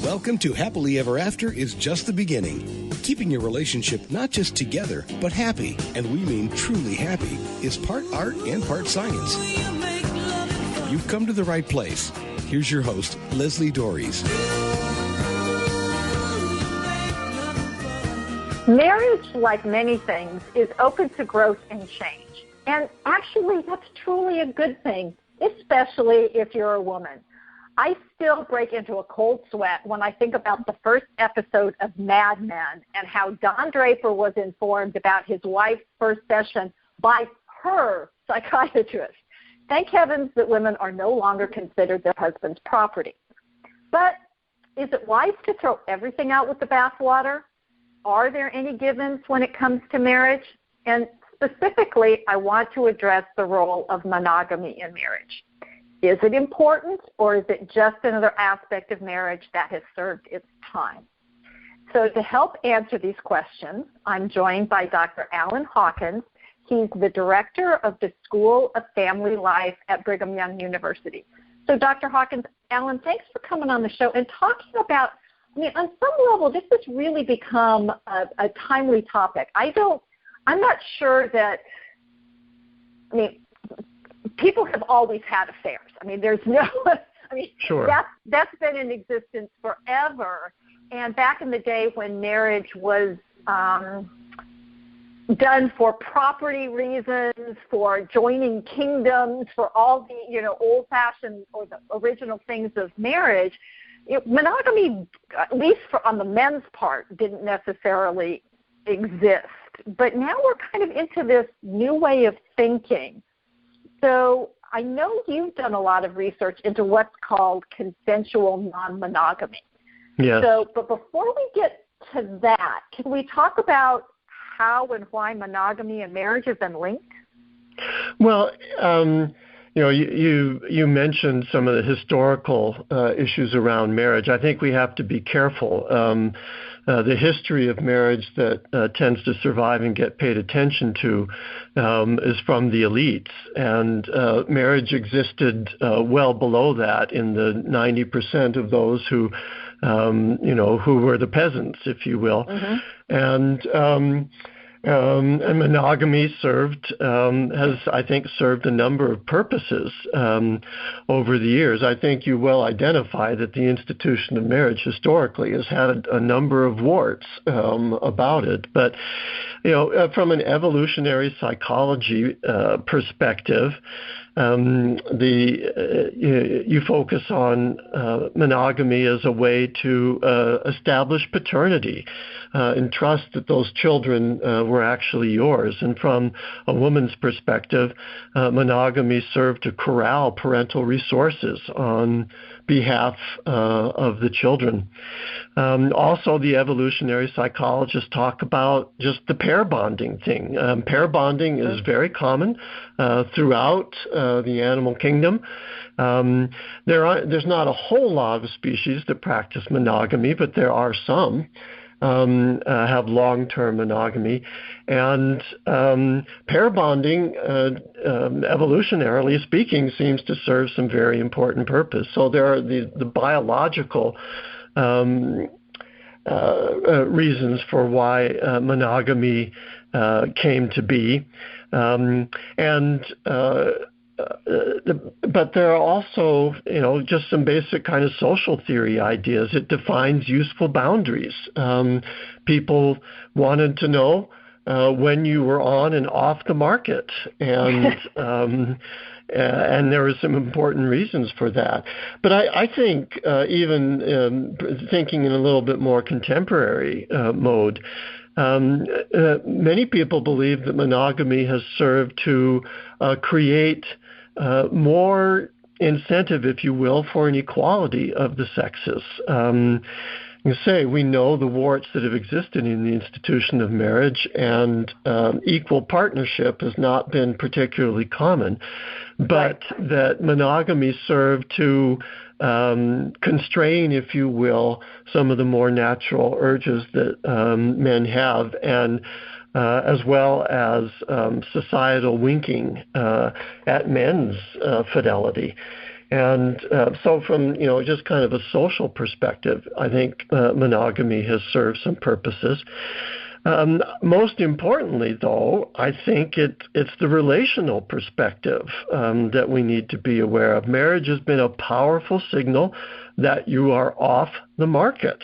Welcome to Happily Ever After is just the beginning. Keeping your relationship not just together, but happy, and we mean truly happy, is part art and part science. You've come to the right place. Here's your host, Leslie Dories. Marriage, like many things, is open to growth and change. And actually, that's truly a good thing, especially if you're a woman. I still break into a cold sweat when I think about the first episode of Mad Men and how Don Draper was informed about his wife's first session by her psychiatrist. Thank heavens that women are no longer considered their husband's property. But is it wise to throw everything out with the bathwater? Are there any givens when it comes to marriage? And specifically, I want to address the role of monogamy in marriage. Is it important, or is it just another aspect of marriage that has served its time? So to help answer these questions, I'm joined by Dr. Alan Hawkins. He's the director of the School of Family Life at Brigham Young University. So Dr. Hawkins, Alan, thanks for coming on the show and talking about, on some level, this has really become a timely topic. I'm not sure that, people have always had affairs. There's no, sure. That's been in existence forever. And back in the day when marriage was done for property reasons, for joining kingdoms, for all the, old-fashioned or the original things of marriage, monogamy, at least on the men's part, didn't necessarily exist. But now we're kind of into this new way of thinking. So I know you've done a lot of research into what's called consensual non-monogamy. Yes. But before we get to that, can we talk about how and why monogamy and marriage have been linked? Well, you mentioned some of the historical issues around marriage. I think we have to be careful. The history of marriage that tends to survive and get paid attention to is from the elites, and marriage existed well below that in the 90% of those who were the peasants, if you will. Mm-hmm. And monogamy has, I think, served a number of purposes over the years. I think you well identify that the institution of marriage historically has had a number of warts about it. But, from an evolutionary psychology perspective, you focus on monogamy as a way to establish paternity and trust that those children were actually yours. And from a woman's perspective, monogamy served to corral parental resources on behalf of the children. Also, the evolutionary psychologists talk about just the pair bonding thing. Pair bonding is very common throughout the animal kingdom. There's not a whole lot of species that practice monogamy, but there are some. Have long-term monogamy, and pair bonding, evolutionarily speaking, seems to serve some very important purpose. So there are the biological reasons for why monogamy came to be, but there are also, just some basic kind of social theory ideas. It defines useful boundaries. People wanted to know when you were on and off the market, and there were some important reasons for that. But I think even thinking in a little bit more contemporary mode, many people believe that monogamy has served to create more incentive, if you will, for an equality of the sexes. We know the warts that have existed in the institution of marriage, and equal partnership has not been particularly common, but that monogamy served to constrain, if you will, some of the more natural urges that men have, and as well as societal winking at men's fidelity. And so from, just kind of a social perspective, I think monogamy has served some purposes. Most importantly, though, I think it's the relational perspective that we need to be aware of. Marriage has been a powerful signal that you are off the market.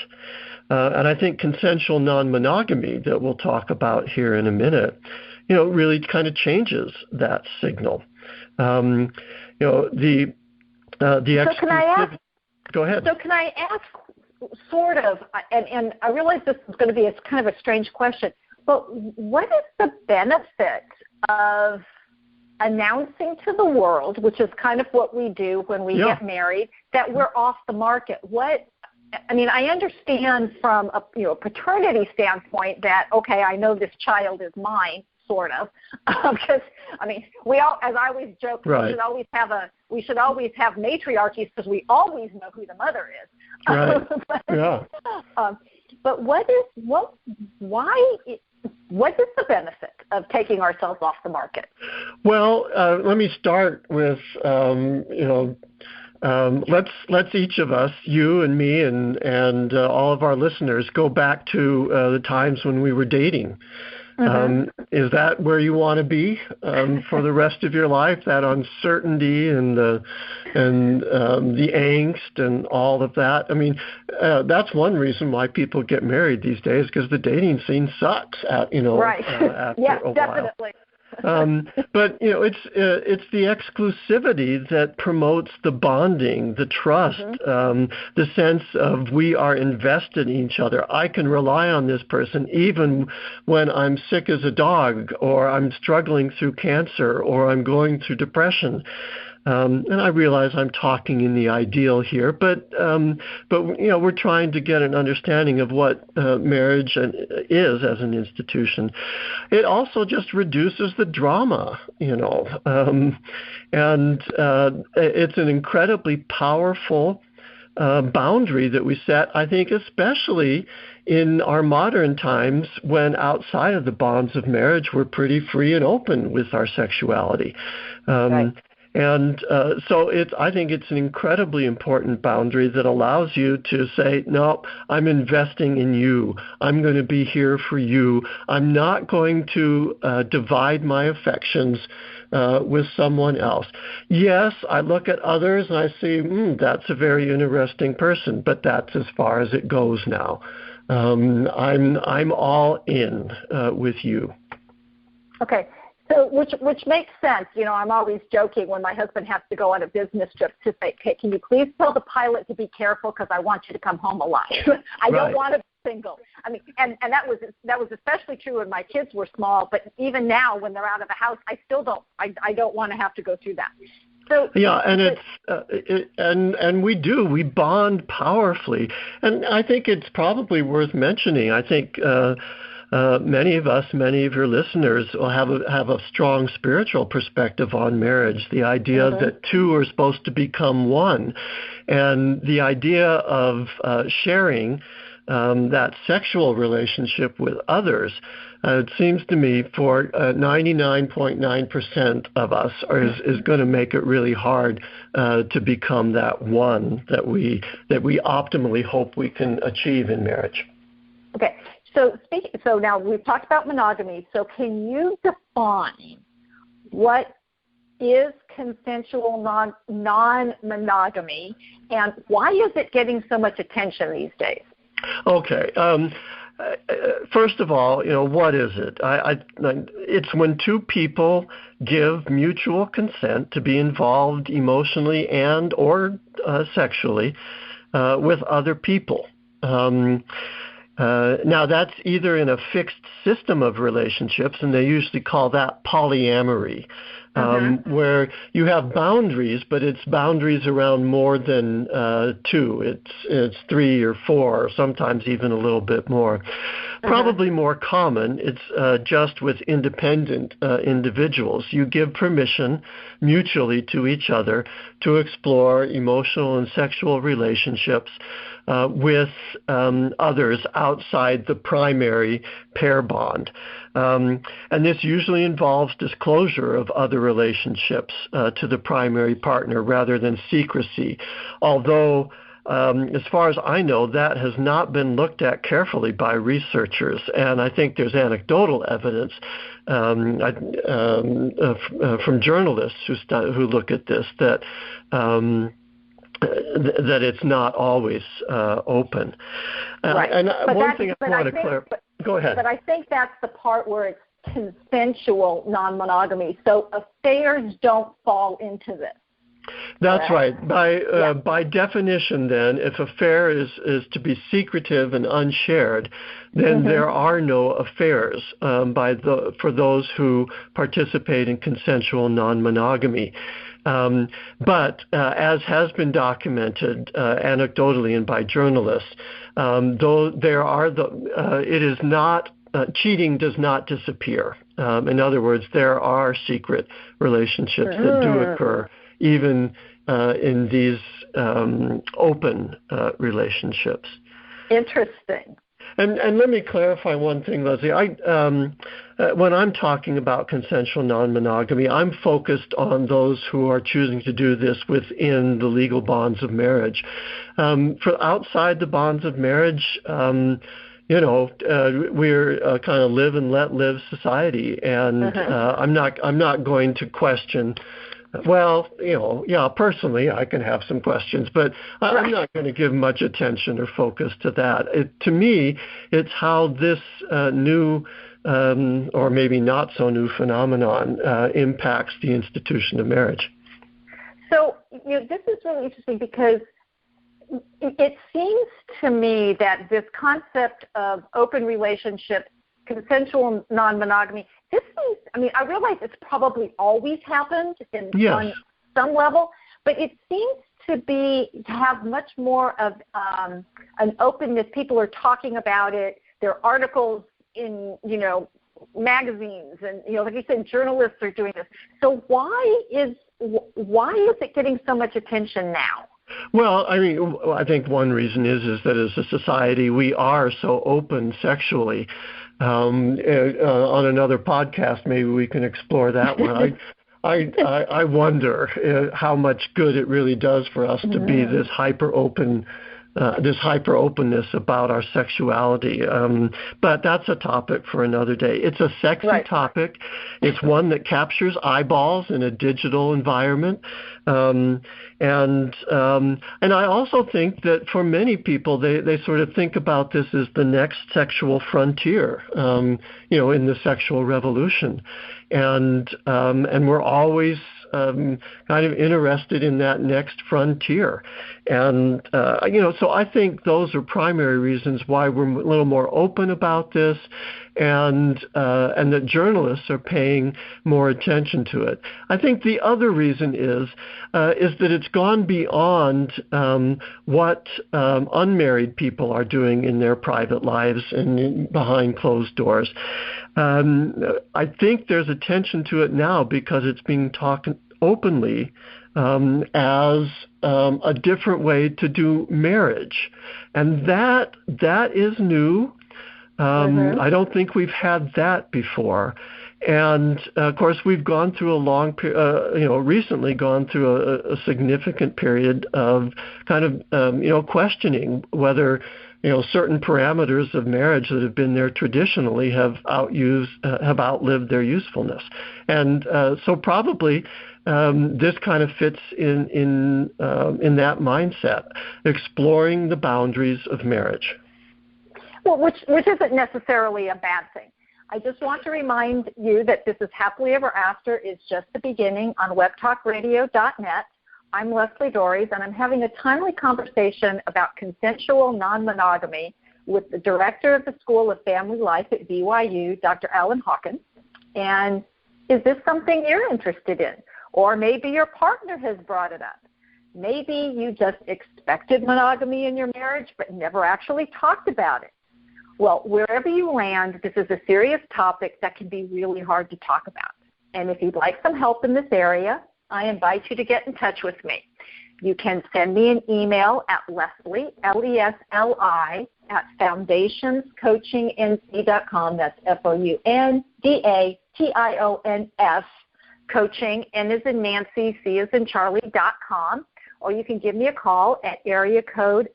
And I think consensual non-monogamy that we'll talk about here in a minute, really kind of changes that signal. The So can I ask? Go ahead. So can I ask, sort of, and I realize this is going to be it's kind of a strange question, but what is the benefit of announcing to the world, which is kind of what we do when we get married, that we're off the market? I understand from a paternity standpoint that, okay, I know this child is mine, sort of, because we all, as I always joke, right. we should always have matriarchies because we always know who the mother is. Right. But what is the benefit of taking ourselves off the market? Well, let me start with let's each of us, you and me and all of our listeners, go back to the times when we were dating. Mm-hmm. Is that where you want to be for the rest of your life? That uncertainty and the angst and all of that. That's one reason why people get married these days, because the dating scene sucks. Right. After a definitely. while. But it's the exclusivity that promotes the bonding, the trust, mm-hmm. The sense of we are invested in each other. I can rely on this person even when I'm sick as a dog, or I'm struggling through cancer, or I'm going through depression. And I realize I'm talking in the ideal here, but we're trying to get an understanding of what marriage is as an institution. It also just reduces the drama, and it's an incredibly powerful boundary that we set, I think, especially in our modern times when outside of the bonds of marriage, we're pretty free and open with our sexuality. Right. And so I think it's an incredibly important boundary that allows you to say, no, I'm investing in you. I'm going to be here for you. I'm not going to divide my affections with someone else. Yes, I look at others and I see, that's a very interesting person, but that's as far as it goes now. I'm all in with you. Okay. So, which makes sense. I'm always joking when my husband has to go on a business trip to say, "Hey, can you please tell the pilot to be careful because I want you to come home alive. I don't want to be single." And that was especially true when my kids were small. But even now, when they're out of the house, I still don't. I don't want to have to go through that. So yeah, and we bond powerfully, and I think it's probably worth mentioning. I think. Many of your listeners will have a strong spiritual perspective on marriage, the idea mm-hmm. that two are supposed to become one, and the idea of sharing that sexual relationship with others. It seems to me for 99.9% of us is going to make it really hard to become that one that we optimally hope we can achieve in marriage. Okay. So now we've talked about monogamy. So can you define what is consensual non-monogamy, and why is it getting so much attention these days? Okay. First of all, what is it? It's when two people give mutual consent to be involved emotionally and or sexually with other people. Now, that's either in a fixed system of relationships, and they usually call that polyamory, where you have boundaries, but it's boundaries around more than two. It's 3 or 4, or sometimes even a little bit more. probably more common. It's just with independent individuals. You give permission mutually to each other to explore emotional and sexual relationships with others outside the primary pair bond. And this usually involves disclosure of other relationships to the primary partner rather than secrecy, although as far as I know, that has not been looked at carefully by researchers, and I think there's anecdotal evidence from journalists who look at this that it's not always open. Right. And one thing I want to clarify. Go ahead. But I think that's the part where it's consensual non-monogamy. So affairs don't fall into this. That's right. By definition, then, if affair is to be secretive and unshared, then there are no affairs for those who participate in consensual non-monogamy. But as has been documented anecdotally and by journalists, though there are it is not cheating does not disappear. In other words, there are secret relationships that do occur, even in these open relationships. Interesting. And let me clarify one thing, Leslie. When I'm talking about consensual non-monogamy, I'm focused on those who are choosing to do this within the legal bonds of marriage. For outside the bonds of marriage, we're kind of live and let live society, and I'm not going to question. Well, personally, I can have some questions, but I'm not going to give much attention or focus to that. To me, it's how this new or maybe not so new phenomenon impacts the institution of marriage. So, this is really interesting because it seems to me that this concept of open relationships, consensual non-monogamy, I realize it's probably always happened on some level, but it seems to have much more of an openness. People are talking about it. There are articles in, magazines, and, like you said, journalists are doing this. So why is it getting so much attention now? Well, I think one reason is that as a society we are so open sexually. On another podcast, maybe we can explore that one. I wonder how much good it really does for us to be this hyper openness about our sexuality. But that's a topic for another day. It's a sexy topic. It's one that captures eyeballs in a digital environment. And I also think that for many people, they sort of think about this as the next sexual frontier, in the sexual revolution. And we're always kind of interested in that next frontier. And, so I think those are primary reasons why we're a little more open about this, and that journalists are paying more attention to it. I think the other reason is that it's gone beyond what unmarried people are doing in their private lives and behind closed doors. I think there's attention to it now because it's being talked openly as a different way to do marriage, and that is new. I don't think we've had that before. And of course, we've gone through recently gone through a significant period of kind of, questioning whether, certain parameters of marriage that have been there traditionally have outlived their usefulness. And so probably this kind of fits in that mindset, exploring the boundaries of marriage. Well, which isn't necessarily a bad thing. I just want to remind you that This Is Happily Ever After is just the beginning on webtalkradio.net. I'm Leslie Dories, and I'm having a timely conversation about consensual non-monogamy with the director of the School of Family Life at BYU, Dr. Alan Hawkins. And is this something you're interested in? Or maybe your partner has brought it up. Maybe you just expected monogamy in your marriage but never actually talked about it. Well, wherever you land, this is a serious topic that can be really hard to talk about. And if you'd like some help in this area, I invite you to get in touch with me. You can send me an email at Leslie, Lesli, at foundationscoachingnc.com. That's FOUNDATIONS, coaching, N as in Nancy, C as in Charlie.com. Or you can give me a call at area code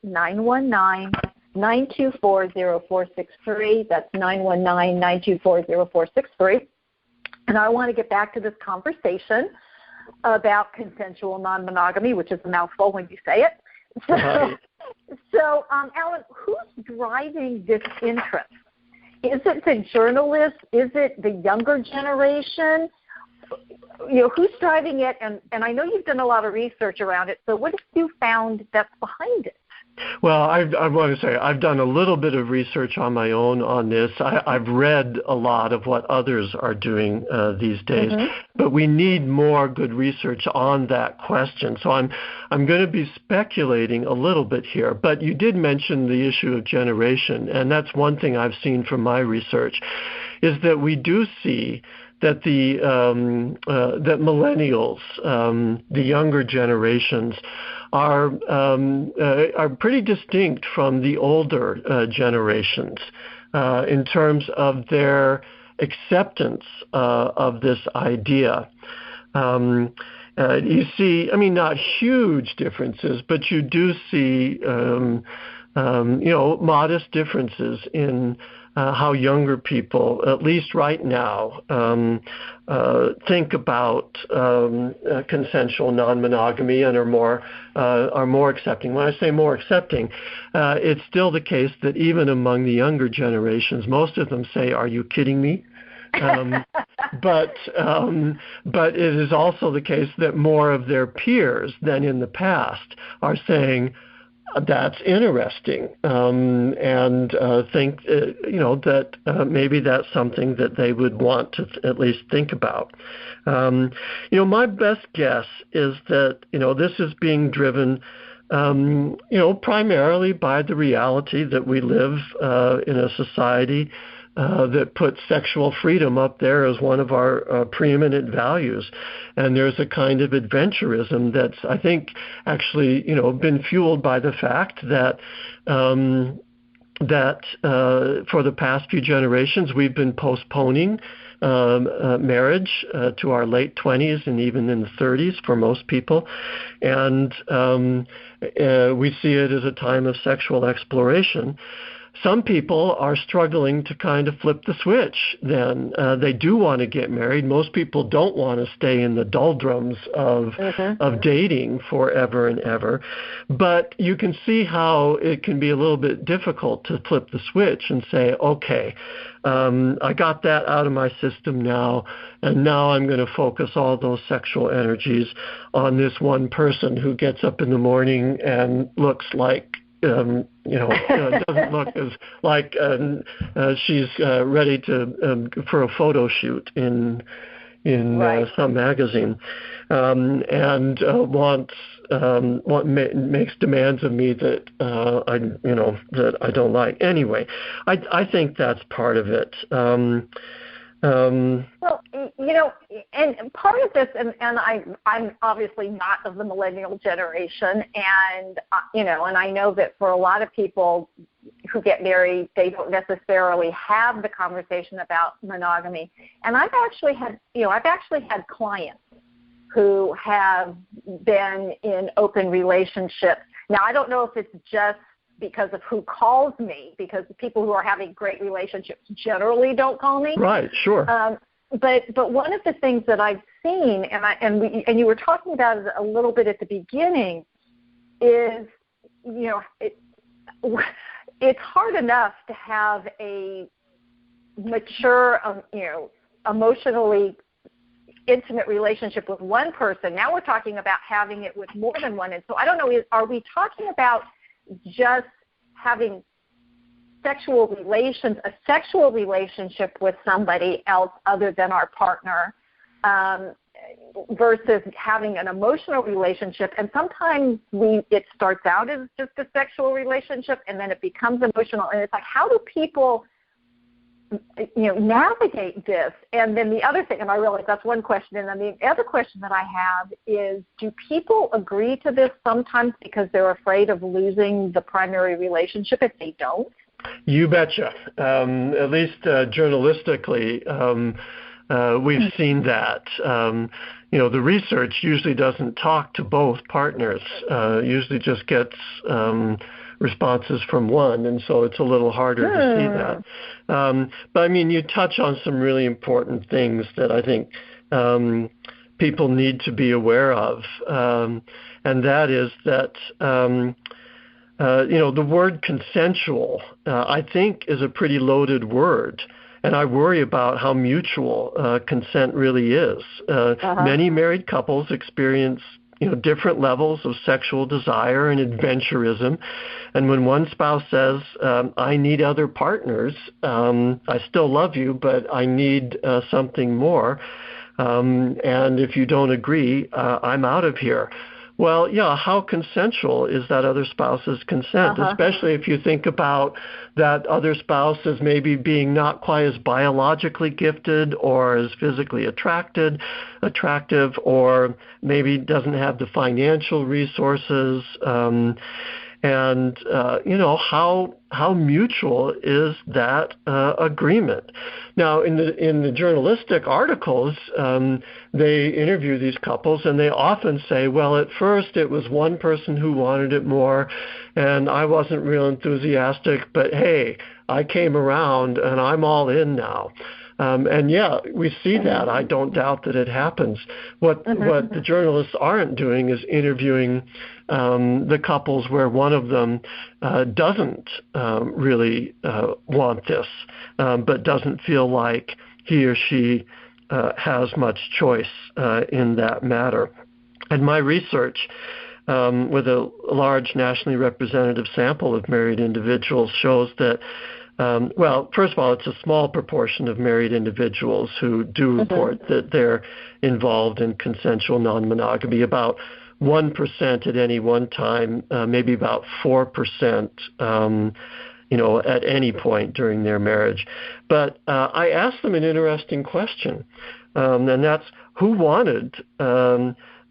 919-924-0463. That's 919-924-0463. And I want to get back to this conversation about consensual non-monogamy, which is a mouthful when you say it. So, Alan, who's driving this interest? Is it the journalists? Is it the younger generation? Who's driving it? And I know you've done a lot of research around it. So what have you found that's behind it? Well, I want to say I've done a little bit of research on my own on this. I've read a lot of what others are doing these days, but we need more good research on that question. So I'm going to be speculating a little bit here. But you did mention the issue of generation, and that's one thing I've seen from my research, is that we do see that that millennials, the younger generations, are pretty distinct from the older generations in terms of their acceptance of this idea. You see, not huge differences, but you do see, modest differences in how younger people, at least right now, think about consensual non-monogamy and are more accepting. When I say more accepting, it's still the case that even among the younger generations, most of them say, "Are you kidding me?" But it is also the case that more of their peers than in the past are saying, "That's interesting," and think, that maybe that's something that they would want to at least think about. My best guess is that, this is being driven, primarily by the reality that we live in a society that puts sexual freedom up there as one of our preeminent values. And there's a kind of adventurism that's, I think, actually, been fueled by the fact that for the past few generations, we've been postponing marriage to our late 20s and even in the 30s for most people. And we see it as a time of sexual exploration. Some people are struggling to kind of flip the switch then. They do want to get married. Most people don't want to stay in the doldrums of dating forever and ever. But you can see how it can be a little bit difficult to flip the switch and say, okay, I got that out of my system now, and now I'm going to focus all those sexual energies on this one person who gets up in the morning and looks like doesn't look as like she's ready to for a photo shoot in some magazine, and makes demands of me that that I don't like. Anyway, I think that's part of it. Well, and part of this, and I'm obviously not of the millennial generation, and and I know that for a lot of people who get married, they don't necessarily have the conversation about monogamy. And I've actually had clients who have been in open relationships. Now, I don't know if it's just because of who calls me, because the people who are having great relationships generally don't call me. Right, sure. But one of the things that I've seen, and you were talking about it a little bit at the beginning, is it's hard enough to have a mature, emotionally intimate relationship with one person. Now we're talking about having it with more than one. And so I don't know, are we talking about just having a sexual relationship with somebody else other than our partner? versus having an emotional relationship. And sometimes it starts out as just a sexual relationship, and then it becomes emotional. And it's like, how do people, navigate this? And then the other thing, and I realize that's one question, and then the other question that I have is, do people agree to this sometimes because they're afraid of losing the primary relationship if they don't? You betcha. At least journalistically, we've seen that. The research usually doesn't talk to both partners. Usually just gets responses from one, and so it's a little harder to see that. But I mean, you touch on some really important things that I think people need to be aware of, and that is that the word consensual, I think, is a pretty loaded word. And I worry about how mutual consent really is. Many married couples experience different levels of sexual desire and adventurism. And when one spouse says, I need other partners, I still love you, but I need something more, and if you don't agree, I'm out of here. Well, yeah, how consensual is that other spouse's consent, especially if you think about that other spouse as maybe being not quite as biologically gifted or as physically attractive, or maybe doesn't have the financial resources. How mutual is that agreement? Now, in the journalistic articles, they interview these couples, and they often say, well, at first it was one person who wanted it more, and I wasn't real enthusiastic, but hey, I came around, and I'm all in now. And yeah, we see that. I don't doubt that it happens. What the journalists aren't doing is interviewing the couples where one of them doesn't really want this, but doesn't feel like he or she has much choice in that matter. And my research with a large nationally representative sample of married individuals shows that first of all, it's a small proportion of married individuals who do report that they're involved in consensual non-monogamy. About 1% at any one time, maybe about 4%, at any point during their marriage. But I asked them an interesting question, and that's who wanted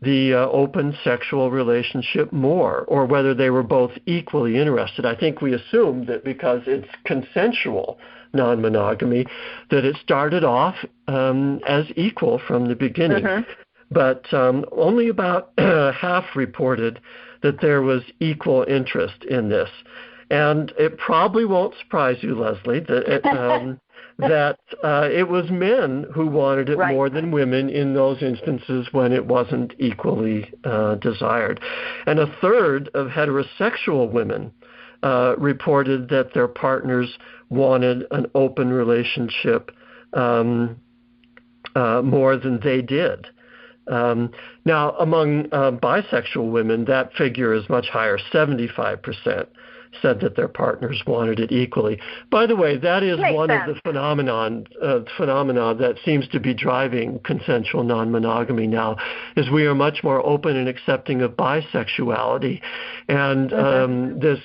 the open sexual relationship more, or whether they were both equally interested. I think we assumed that because it's consensual non-monogamy, that it started off as equal from the beginning. But only about half reported that there was equal interest in this. And it probably won't surprise you, Leslie, that it was men who wanted it more than women in those instances when it wasn't equally desired. And a third of heterosexual women reported that their partners wanted an open relationship more than they did. Now, among bisexual women, that figure is much higher. 75% said that their partners wanted it equally. By the way, that is one of the phenomena that seems to be driving consensual non-monogamy now, is we are much more open and accepting of bisexuality. And this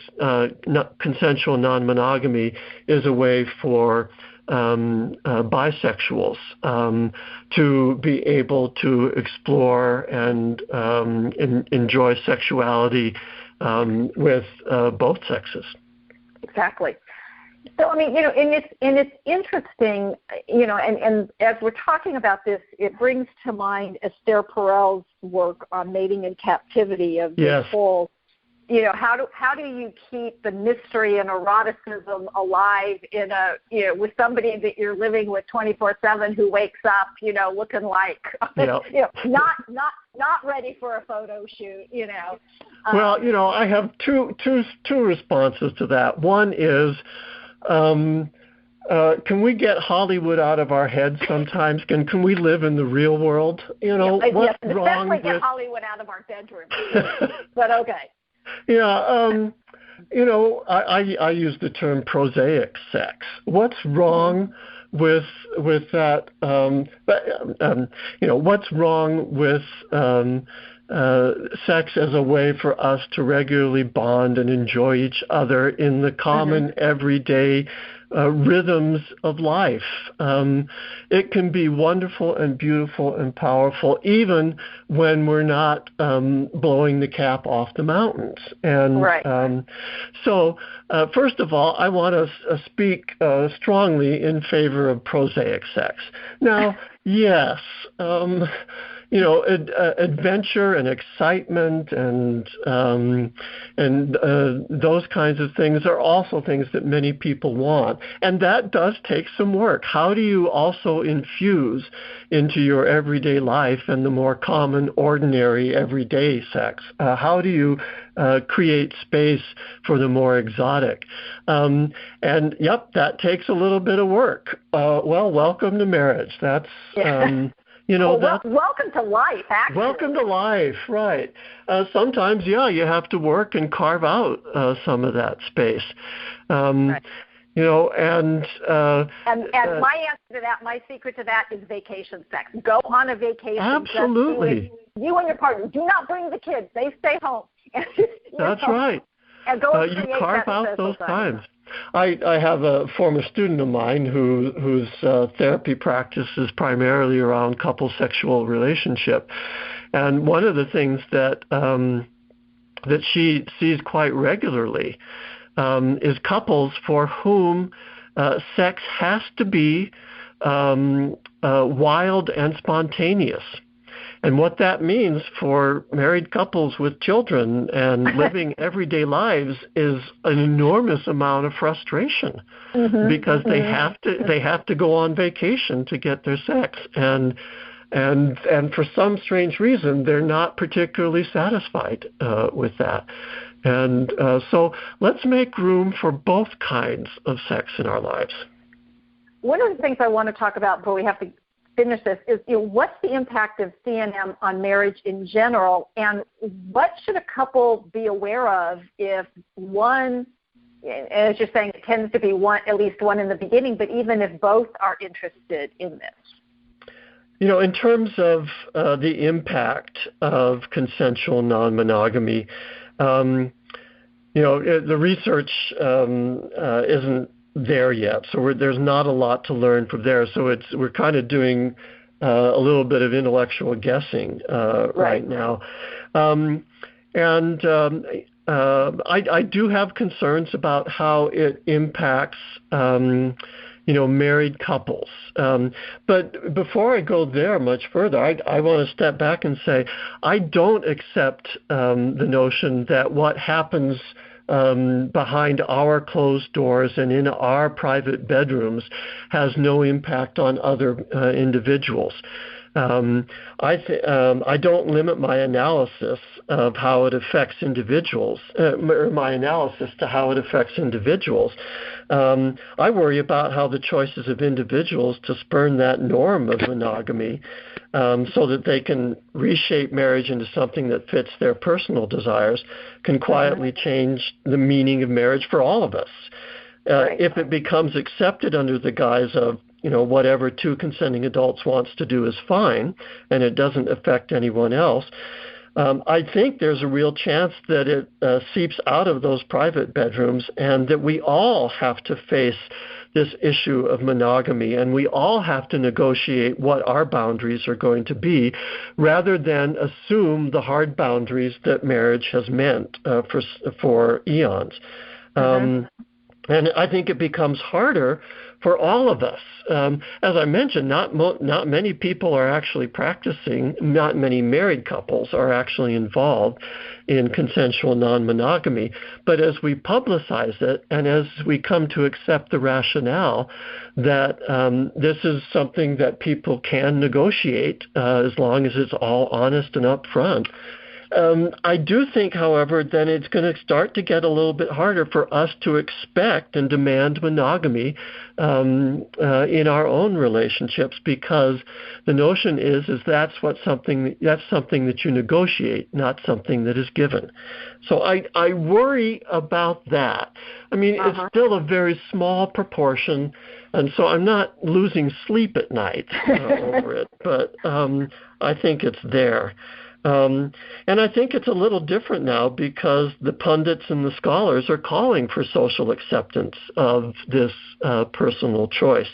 consensual non-monogamy is a way for bisexuals to be able to explore and enjoy sexuality with both sexes. Exactly. So, I mean, and it's interesting, and as we're talking about this, it brings to mind Esther Perel's work on mating in captivity of this whole, how do you keep the mystery and eroticism alive in with somebody that you're living with 24/7 who wakes up, looking like, not ready for a photo shoot, Well, I have two responses to that. One is, can we get Hollywood out of our heads sometimes? Can we live in the real world? What's wrong with... get Hollywood out of our bedroom. But okay. Yeah, I use the term prosaic sex. What's wrong with that? What's wrong with sex as a way for us to regularly bond and enjoy each other in the common everyday rhythms of life? It can be wonderful and beautiful and powerful, even when we're not blowing the cap off the mountains. And so, first of all, I want to speak strongly in favor of prosaic sex. Now, yes, adventure and excitement and those kinds of things are also things that many people want. And that does take some work. How do you also infuse into your everyday life and the more common, ordinary, everyday sex? How do you create space for the more exotic? That takes a little bit of work. Welcome to marriage. That's... welcome to life, actually. Welcome to life, right. Sometimes, you have to work and carve out some of that space. Right. And my answer to that, my secret to that is vacation sex. Go on a vacation. Absolutely. You and your partner. Do not bring the kids. They stay home. That's right. And go and you create carve that out those time. times. I have a former student of mine whose therapy practice is primarily around couple sexual relationship, and one of the things that she sees quite regularly is couples for whom sex has to be wild and spontaneous. And what that means for married couples with children and living everyday lives is an enormous amount of frustration because they have to go on vacation to get their sex, and for some strange reason they're not particularly satisfied with that. And so let's make room for both kinds of sex in our lives. One of the things I want to talk about before we have to finish this is, what's the impact of CNM on marriage in general, and what should a couple be aware of if one, as you're saying, it tends to be at least one in the beginning, but even if both are interested in this? In terms of the impact of consensual non-monogamy, the research isn't there yet, so there's not a lot to learn from there. So we're kind of doing a little bit of intellectual guessing right now, I do have concerns about how it impacts married couples. But before I go there much further, I want to step back and say I don't accept the notion that what happens behind our closed doors and in our private bedrooms has no impact on other individuals. I don't limit my analysis of how it affects individuals, or my analysis to how it affects individuals. I worry about how the choices of individuals to spurn that norm of monogamy so that they can reshape marriage into something that fits their personal desires can quietly change the meaning of marriage for all of us. If it becomes accepted under the guise of whatever two consenting adults wants to do is fine, and it doesn't affect anyone else, I think there's a real chance that it seeps out of those private bedrooms, and that we all have to face this issue of monogamy, and we all have to negotiate what our boundaries are going to be, rather than assume the hard boundaries that marriage has meant for eons. And I think it becomes harder for all of us. As I mentioned, not many people are actually practicing, not many married couples are actually involved in consensual non-monogamy. But as we publicize it, and as we come to accept the rationale that this is something that people can negotiate as long as it's all honest and upfront, I do think, however, then it's going to start to get a little bit harder for us to expect and demand monogamy in our own relationships, because the notion is that's something that you negotiate, not something that is given. So I worry about that. I mean, it's still a very small proportion, and so I'm not losing sleep at night over it, but I think it's there. And I think it's a little different now because the pundits and the scholars are calling for social acceptance of this personal choice.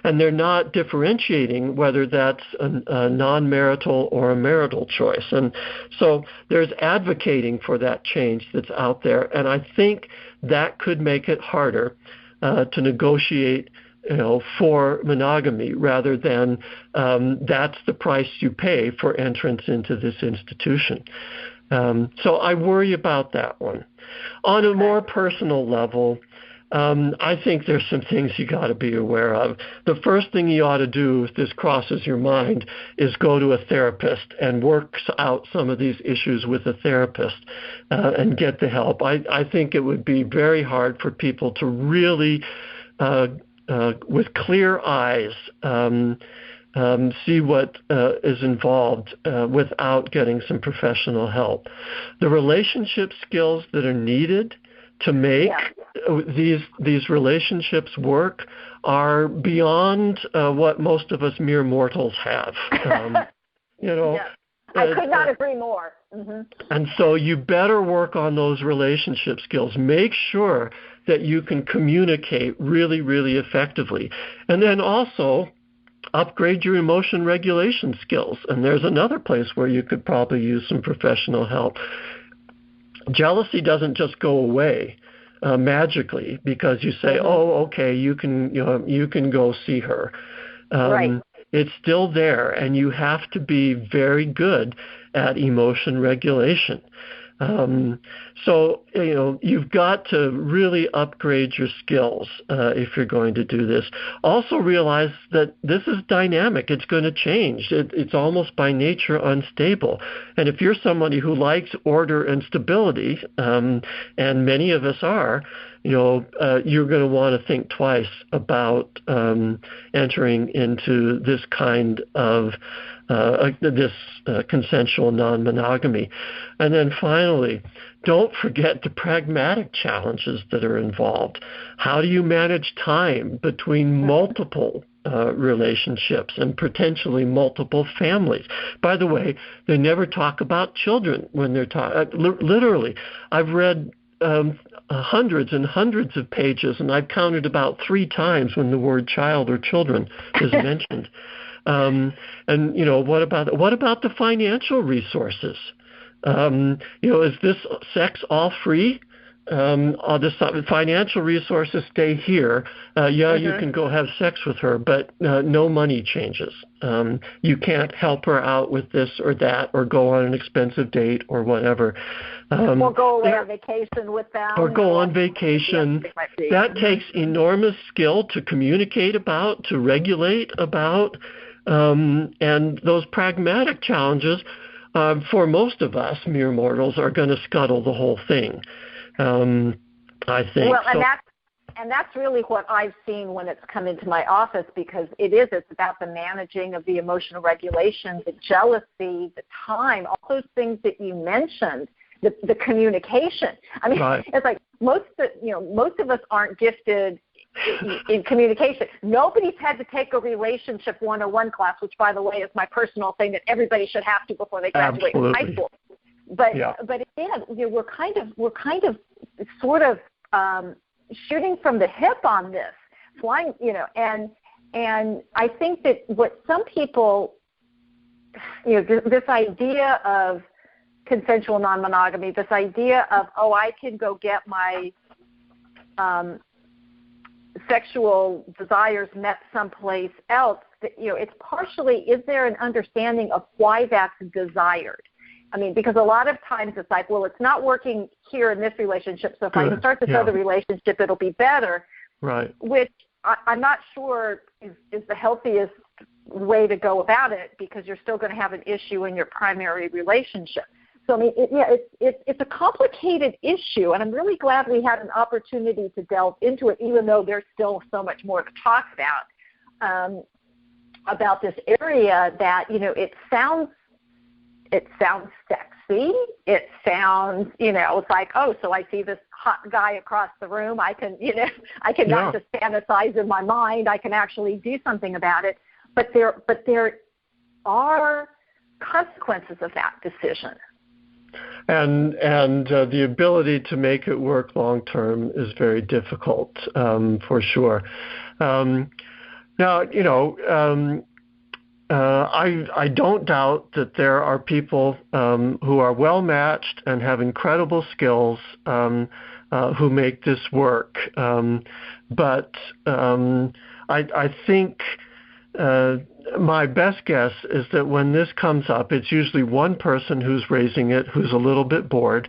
And they're not differentiating whether that's a non-marital or a marital choice. And so there's advocating for that change that's out there. And I think that could make it harder to negotiate for monogamy, rather than that's the price you pay for entrance into this institution. So I worry about that one. On a more personal level, I think there's some things you got to be aware of. The first thing you ought to do if this crosses your mind is go to a therapist and work out some of these issues with a therapist and get the help. I think it would be very hard for people to really with clear eyes, see what is involved without getting some professional help. The relationship skills that are needed to make these relationships work are beyond what most of us mere mortals have. I could not agree more. Mm-hmm. And so you better work on those relationship skills. Make sure that you can communicate really, really effectively. And then also upgrade your emotion regulation skills. And there's another place where you could probably use some professional help. Jealousy doesn't just go away magically because you say, "Oh, okay, you can go see her." Right. It's still there, and you have to be very good at emotion regulation. So, you've got to really upgrade your skills if you're going to do this. Also realize that this is dynamic. It's going to change. It's almost by nature unstable. And if you're somebody who likes order and stability, and many of us are, you're going to want to think twice about entering into this kind of consensual non-monogamy. And then finally, don't forget the pragmatic challenges that are involved. How do you manage time between multiple relationships and potentially multiple families? By the way, they never talk about children when they're talking. Literally, I've read hundreds and hundreds of pages, and I've counted about 3 times when the word child or children is mentioned. And what about the financial resources? Is this sex all free? The financial resources stay here. You can go have sex with her, but no money changes. You can't help her out with this or that, or go on an expensive date or whatever. Or go away on vacation with them. Or go on vacation. That takes enormous skill to communicate about, to regulate about, and those pragmatic challenges, for most of us, mere mortals, are going to scuttle the whole thing. I think. Well, and that's really what I've seen when it's come into my office, because it's about the managing of the emotional regulation, the jealousy, the time, all those things that you mentioned, the communication. I mean, It's like most of us aren't gifted in communication. Nobody's had to take a relationship 101 class, which, by the way, is my personal thing that everybody should have to before they graduate from high school. But again, we're kind of sort of shooting from the hip on this, flying, and I think that what some people, this idea of consensual non-monogamy, this idea of, I can go get my sexual desires met someplace else, it's partially, is there an understanding of why that's desired? I mean, because a lot of times it's like, well, it's not working here in this relationship, so if I can start this other relationship, it'll be better. Right. Which I'm not sure is the healthiest way to go about it, because you're still going to have an issue in your primary relationship. So, I mean, it's a complicated issue, and I'm really glad we had an opportunity to delve into it, even though there's still so much more to talk about this area that, it sounds sexy. It sounds, it's like, oh, so I see this hot guy across the room. I can not just fantasize in my mind. I can actually do something about it. But there are consequences of that decision. And the ability to make it work long term is very difficult, for sure. Now, I don't doubt that there are people who are well matched and have incredible skills who make this work. But I think my best guess is that when this comes up, it's usually one person who's raising it who's a little bit bored,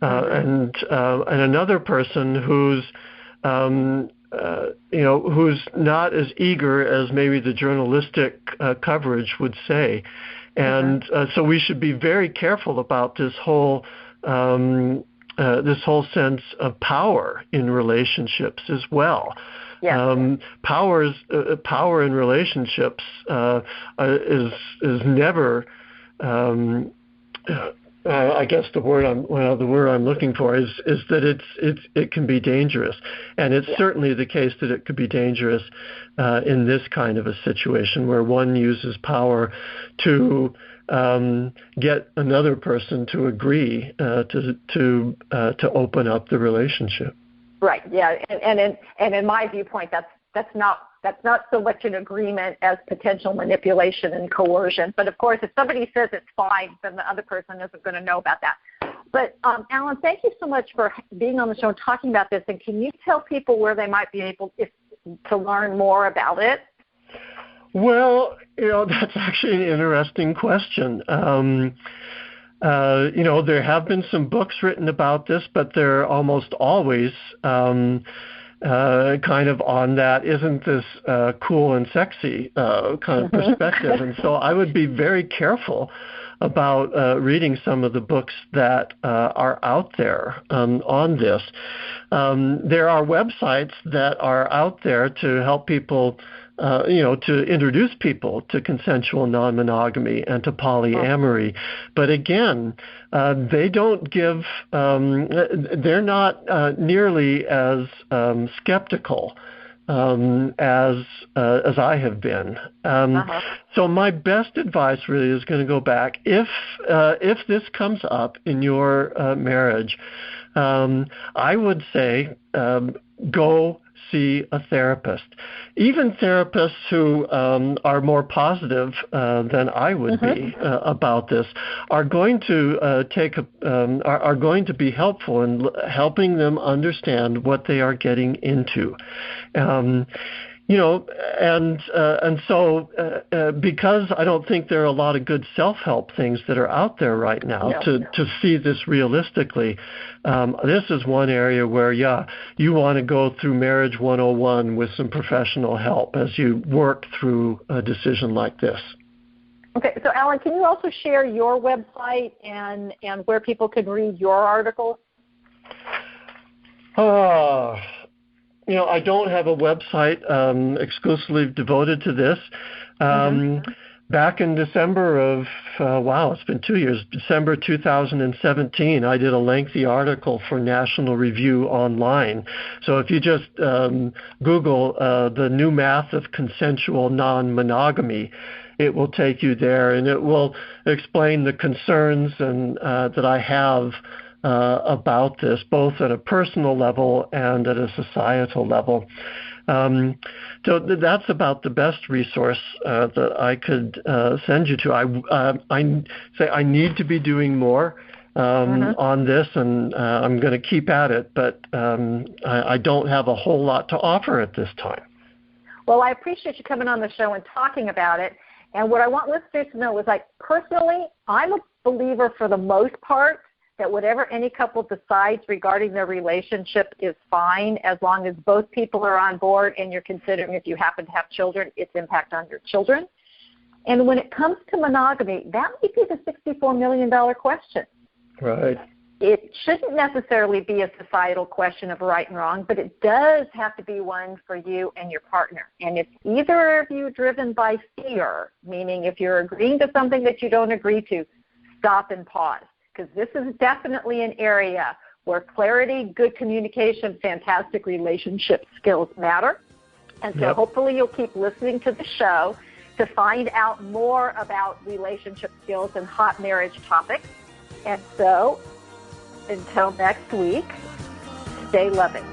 and another person who's who's not as eager as maybe the journalistic coverage would say. And so we should be very careful about this whole sense of power in relationships as well. Yes. Power in relationships is never. I guess the word I'm looking for is that it can be dangerous, and it's certainly the case that it could be dangerous in this kind of a situation where one uses power to get another person to agree to open up the relationship. Right. Yeah. And in my viewpoint, that's not so much an agreement as potential manipulation and coercion. But of course, if somebody says it's fine, then the other person isn't going to know about that. But Alan, thank you so much for being on the show and talking about this. And can you tell people where they might be able to learn more about it? Well, that's actually an interesting question. There have been some books written about this, but they're almost always kind of on that, isn't this cool and sexy kind of perspective. And so I would be very careful about reading some of the books that are out there on this. There are websites that are out there to help people to introduce people to consensual non-monogamy and to polyamory. But again, they don't give, they're not nearly as skeptical as I have been. So my best advice really is going to go back. If this comes up in your marriage, I would say go see a therapist. Even therapists who are more positive than I would be about this are going to are going to be helpful in helping them understand what they are getting into. And so because I don't think there are a lot of good self-help things that are out there right now to see this realistically, this is one area where, you want to go through Marriage 101 with some professional help as you work through a decision like this. Okay, so Alan, can you also share your website and where people can read your articles? I don't have a website exclusively devoted to this. Back in December of, it's been 2 years, December 2017, I did a lengthy article for National Review Online. So if you just Google the new math of consensual non-monogamy, it will take you there, and it will explain the concerns and that I have about this, both at a personal level and at a societal level. So that's about the best resource that I could send you to. I need to be doing more on this, and I'm going to keep at it, but I don't have a whole lot to offer at this time. Well, I appreciate you coming on the show and talking about it. And what I want listeners to know is, personally, I'm a believer for the most part that whatever any couple decides regarding their relationship is fine as long as both people are on board and you're considering, if you happen to have children, its impact on your children. And when it comes to monogamy, that might be the $64 million question. Right. It shouldn't necessarily be a societal question of right and wrong, but it does have to be one for you and your partner. And if either of you are driven by fear, meaning if you're agreeing to something that you don't agree to, stop and pause, because this is definitely an area where clarity, good communication, fantastic relationship skills matter. And so hopefully you'll keep listening to the show to find out more about relationship skills and hot marriage topics. And so, until next week, stay loving.